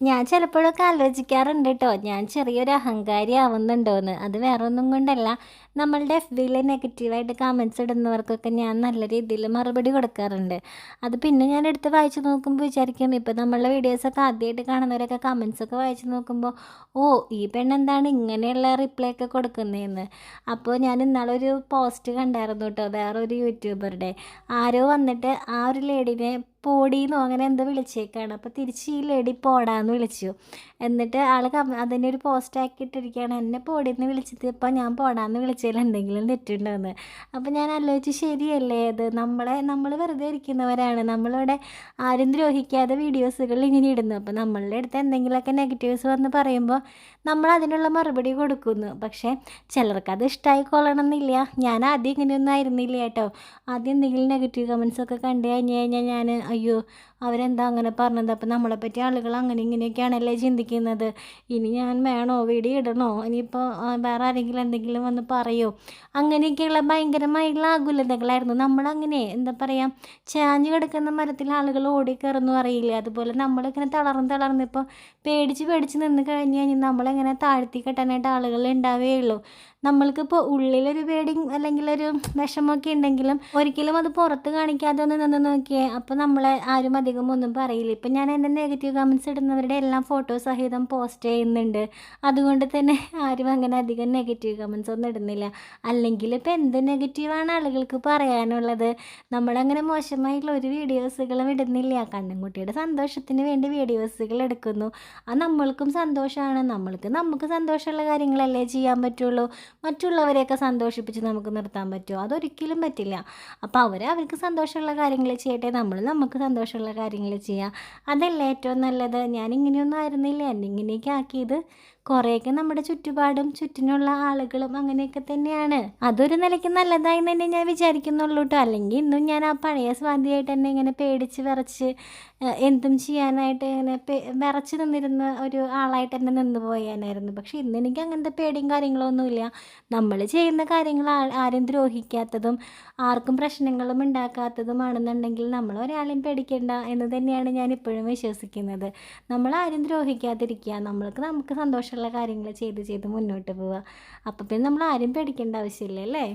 ഞാൻ ചിലപ്പോഴൊക്കെ ആലോചിക്കാറുണ്ട് കേട്ടോ, ഞാൻ ചെറിയൊരു അഹങ്കാരി ആവുന്നുണ്ടോയെന്ന്. അത് വേറെ ഒന്നും കൊണ്ടല്ല, നമ്മളുടെ FBയിൽ നെഗറ്റീവായിട്ട് കമൻറ്റ്സ് ഇടുന്നവർക്കൊക്കെ ഞാൻ നല്ല രീതിയിൽ മറുപടി കൊടുക്കാറുണ്ട്. അത് പിന്നെ ഞാൻ എടുത്ത് വായിച്ച് നോക്കുമ്പോൾ വിചാരിക്കും, ഇപ്പോൾ നമ്മളുടെ വീഡിയോസൊക്കെ ആദ്യമായിട്ട് കാണുന്നവരൊക്കെ കമൻറ്റ്സൊക്കെ വായിച്ച് നോക്കുമ്പോൾ, ഓ ഈ പെണ്ണെന്താണ് ഇങ്ങനെയുള്ള റിപ്ലൈ ഒക്കെ കൊടുക്കുന്നതെന്ന്. അപ്പോൾ ഞാൻ ഇന്നാളൊരു പോസ്റ്റ് കണ്ടായിരുന്നു കേട്ടോ, വേറൊരു യൂട്യൂബറുടെ. ആരോ വന്നിട്ട് ആ ഒരു ലേഡീനെ പോടീന്നോ അങ്ങനെ എന്തോ വിളിച്ചേക്കാണ്. അപ്പോൾ തിരിച്ച് ഈ ലേഡി പോടാന്ന് വിളിച്ചു. എന്നിട്ട് ആൾ അതിനെ ഒരു പോസ്റ്റ് ആക്കിയിട്ടിരിക്കുകയാണ്, എന്നെ പോടീന്ന് വിളിച്ചത് ഇപ്പോൾ ഞാൻ പോടാന്ന് വിളിച്ചതിൽ എന്തെങ്കിലും തെറ്റുണ്ടോയെന്ന്. അപ്പോൾ ഞാൻ ആലോചിച്ച്, ശരിയല്ലേ അത്, നമ്മൾ വെറുതെ ഇരിക്കുന്നവരാണ്, നമ്മളിവിടെ ആരും ദ്രോഹിക്കാതെ വീഡിയോസുകൾ ഇങ്ങനെ ഇടുന്നു. അപ്പോൾ നമ്മളുടെ അടുത്ത് എന്തെങ്കിലുമൊക്കെ നെഗറ്റീവ്സ് വന്ന് പറയുമ്പോൾ നമ്മൾ അതിനുള്ള മറുപടി കൊടുക്കുന്നു. പക്ഷേ ചിലർക്കത് ഇഷ്ടമായിക്കൊള്ളണം എന്നില്ല. ഞാൻ ആദ്യം ഇങ്ങനെയൊന്നും ആയിരുന്നില്ല കേട്ടോ. ആദ്യം എന്തെങ്കിലും നെഗറ്റീവ് കമൻസൊക്കെ കണ്ടു കഴിഞ്ഞ് കഴിഞ്ഞാൽ ഞാൻ അയ്യോ അവരെന്താ അങ്ങനെ പറഞ്ഞത്, അപ്പോൾ നമ്മളെപ്പറ്റി ആളുകൾ അങ്ങനെ ഇങ്ങനെയൊക്കെയാണല്ലേ ചിന്തിക്കുന്നത്, ഇനി ഞാൻ വേണോ വീഡിയോ ഇടണോ, ഇനിയിപ്പോൾ വേറെ ആരെങ്കിലും എന്തെങ്കിലും വന്ന് പറയുമോ, അങ്ങനെയൊക്കെയുള്ള ഭയങ്കരമായിട്ടുള്ള ആകുലതകളായിരുന്നു. നമ്മളങ്ങനെ എന്താ പറയുക, ചാഞ്ഞ് കിടക്കുന്ന മരത്തിൽ ആളുകൾ ഓടിക്കയറുന്നു അറിയില്ല, അതുപോലെ നമ്മളിങ്ങനെ തളർന്നിപ്പോൾ പേടിച്ച് നിന്ന് കഴിഞ്ഞ് കഴിഞ്ഞാൽ നമ്മളെങ്ങനെ താഴ്ത്തി കെട്ടാനായിട്ട് ആളുകൾ ഉണ്ടാവുകയുള്ളൂ. നമ്മൾക്കിപ്പോൾ ഉള്ളിലൊരു പേടിയും അല്ലെങ്കിൽ ഒരു വിഷമമൊക്കെ ഉണ്ടെങ്കിലും ഒരിക്കലും അത് പുറത്ത് കാണിക്കാതെ ഒന്ന് നിന്ന് നോക്കിയേ, അപ്പോൾ നമ്മളെ ആരും അധികം ഒന്നും പറയില്ല. ഇപ്പം ഞാൻ എൻ്റെ നെഗറ്റീവ് കമൻറ്റ്സ് ഇടുന്നവരുടെ എല്ലാം ഫോട്ടോ സഹിതം പോസ്റ്റ് ചെയ്യുന്നുണ്ട്. അതുകൊണ്ട് തന്നെ ആരും അങ്ങനെ അധികം നെഗറ്റീവ് കമൻറ്റ്സ് ഒന്നും ഇടുന്നില്ല. അല്ലെങ്കിൽ ഇപ്പോൾ എന്ത് നെഗറ്റീവാണ് ആളുകൾക്ക് പറയാനുള്ളത്. നമ്മളങ്ങനെ മോശമായിട്ടുള്ള ഒരു വീഡിയോസുകളും ഇടുന്നില്ല. കണ്ണൻകുട്ടിയുടെ സന്തോഷത്തിന് വേണ്ടി വീഡിയോസുകൾ എടുക്കുന്നു. അത് നമ്മൾക്കും സന്തോഷമാണ്. നമുക്ക് സന്തോഷമുള്ള കാര്യങ്ങളല്ലേ ചെയ്യാൻ പറ്റുള്ളൂ. മറ്റുള്ളവരെയൊക്കെ സന്തോഷിപ്പിച്ച് നമുക്ക് നിർത്താൻ പറ്റുമോ? അതൊരിക്കലും പറ്റില്ല. അപ്പോൾ അവർക്ക് സന്തോഷമുള്ള കാര്യങ്ങൾ ചെയ്യട്ടെ, നമുക്ക് സന്തോഷമുള്ള കാര്യങ്ങൾ ചെയ്യാം. അതല്ലേ ഏറ്റവും നല്ലത്. ഞാനിങ്ങനെയൊന്നും ആയിരുന്നില്ല, എന്നെ ഇങ്ങനെയൊക്കെ ആക്കിയത് കുറേയൊക്കെ നമ്മുടെ ചുറ്റുപാടും ചുറ്റിനുള്ള ആളുകളും അങ്ങനെയൊക്കെ തന്നെയാണ്. അതൊരു നിലയ്ക്ക് നല്ലതായി തന്നെ ഞാൻ വിചാരിക്കുന്നുള്ളൂ കേട്ടോ. അല്ലെങ്കിൽ ഇന്നും ഞാൻ ആ പഴയ സ്വാതിയായിട്ട് തന്നെ ഇങ്ങനെ പേടിച്ച് വിറച്ച് എന്തും ചെയ്യാനായിട്ട് ഇങ്ങനെ വിറച്ച് നിന്നിരുന്ന ഒരു ആളായിട്ട് തന്നെ നിന്ന് പോയാനായിരുന്നു. പക്ഷേ ഇന്ന് എനിക്ക് അങ്ങനത്തെ പേടിയും കാര്യങ്ങളൊന്നുമില്ല. നമ്മൾ ചെയ്യുന്ന കാര്യങ്ങൾ ആരും ദ്രോഹിക്കാത്തതും ആർക്കും പ്രശ്നങ്ങളും ഉണ്ടാക്കാത്തതുമാണെന്നുണ്ടെങ്കിൽ നമ്മൾ ഒരാളെയും പേടിക്കേണ്ട എന്ന് തന്നെയാണ് ഞാൻ ഇപ്പോഴും വിശ്വസിക്കുന്നത്. നമ്മൾ ആരും ദ്രോഹിക്കാതിരിക്കുക, നമുക്ക് സന്തോഷമുള്ള കാര്യങ്ങൾ ചെയ്ത് മുന്നോട്ട് പോവുക. അപ്പോൾ പിന്നെ നമ്മൾ ആരും പേടിക്കേണ്ട ആവശ്യമില്ല അല്ലേ.